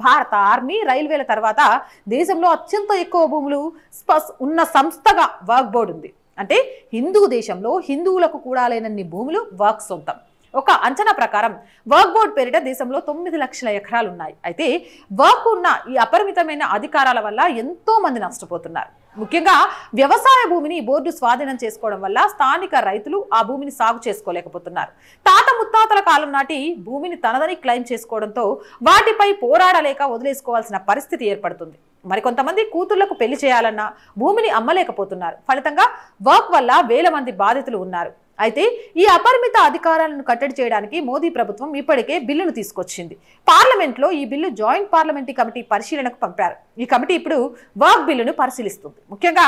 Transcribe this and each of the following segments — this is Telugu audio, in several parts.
భారత ఆర్మీ, రైల్వేల తర్వాత దేశంలో అత్యంత ఎక్కువ భూములు ఉన్న సంస్థగా వక్ఫ్ బోర్డు ఉంది. అంటే హిందూ దేశంలో హిందువులకు కూడా లేనన్ని భూములు వక్ఫ్ సొంతం. ఒక అంచనా ప్రకారం వక్ఫ్ బోర్డు పేరిట దేశంలో 9 లక్షల ఎకరాలు ఉన్నాయి. అయితే వక్ఫ్ ఉన్న ఈ అపరిమితమైన అధికారాల వల్ల ఎంతో మంది నష్టపోతున్నారు. ముఖ్యంగా వ్యవసాయ భూమిని బోర్డు స్వాధీనం చేసుకోవడం వల్ల స్థానిక రైతులు ఆ భూమిని సాగు చేసుకోలేకపోతున్నారు. తాత ముత్తాతల కాలం నాటి భూమిని తనదని క్లెయిమ్ చేసుకోవడంతో వాటిపై పోరాడలేక వదిలేసుకోవాల్సిన పరిస్థితి ఏర్పడుతుంది. మరికొంతమంది కూతుళ్లకు పెళ్లి చేయాలన్నా భూమిని అమ్మలేకపోతున్నారు. ఫలితంగా వక్ఫ్ వల్ల వేల మంది బాధితులు ఉన్నారు. అయితే ఈ అపరిమిత అధికారాలను కట్టడి చేయడానికి మోదీ ప్రభుత్వం ఇప్పటికే బిల్లును తీసుకొచ్చింది. పార్లమెంట్లో ఈ బిల్లు జాయింట్ పార్లమెంటరీ కమిటీ పరిశీలనకు పంపారు. ఈ కమిటీ ఇప్పుడు వక్ఫ్ బిల్లును పరిశీలిస్తుంది. ముఖ్యంగా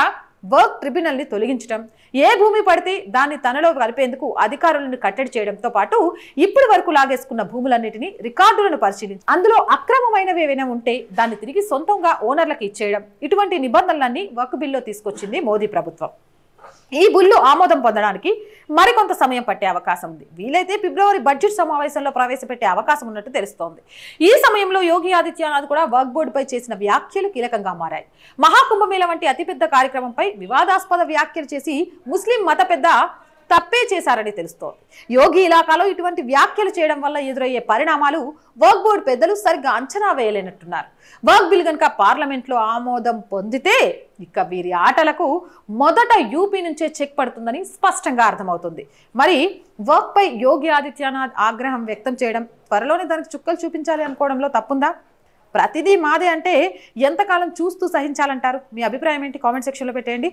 వక్ఫ్ ట్రిబ్యునల్ ని తొలగించడం, ఏ భూమి పడితే దాన్ని తనలో కలిపేందుకు అధికారులను కట్టడి చేయడంతో పాటు ఇప్పటి వరకు లాగేసుకున్న భూములన్నిటినీ రికార్డులను పరిశీలించి అందులో అక్రమమైనవి ఏవైనా ఉంటే దాన్ని తిరిగి సొంతంగా ఓనర్లకు ఇచ్చేయడం, ఇటువంటి నిబంధనలన్నీ వక్ఫ్ బిల్లులో తీసుకొచ్చింది మోదీ ప్రభుత్వం. ఈ బిల్లు ఆమోదం పొందడానికి మరికొంత సమయం పట్టే అవకాశం ఉంది. వీలైతే ఫిబ్రవరి బడ్జెట్ సమావేశంలో ప్రవేశపెట్టే అవకాశం ఉన్నట్టు తెలుస్తోంది. ఈ సమయంలో యోగి ఆదిత్యనాథ్ కూడా వక్ఫ్ బోర్డుపై చేసిన వ్యాఖ్యలు కీలకంగా మారాయి. మహాకుంభమేళ వంటి అతిపెద్ద కార్యక్రమంపై వివాదాస్పద వ్యాఖ్యలు చేసి ముస్లిం మత పెద్ద తప్పే చేశారని తెలుస్తోంది. యోగి ఇలాకాలో ఇటువంటి వ్యాఖ్యలు చేయడం వల్ల ఎదురయ్యే పరిణామాలు వక్ఫ్ బోర్డు పెద్దలు సరిగ్గా అంచనా వేయలేనట్టున్నారు. వక్ఫ్ బిల్ కనుక పార్లమెంట్లో ఆమోదం పొందితే ఇక వీరి ఆటలకు మొదట యూపీ నుంచే చెక్ పడుతుందని స్పష్టంగా అర్థమవుతుంది. మరి వక్ఫ్ పై యోగి ఆదిత్యనాథ్ ఆగ్రహం వ్యక్తం చేయడం, త్వరలోనే దానికి చుక్కలు చూపించాలి అనుకోవడంలో తప్పుందా? ప్రతిదీ మాదే అంటే ఎంతకాలం చూస్తూ సహించాలంటారు? మీ అభిప్రాయం ఏంటి? కామెంట్ సెక్షన్లో పెట్టేయండి.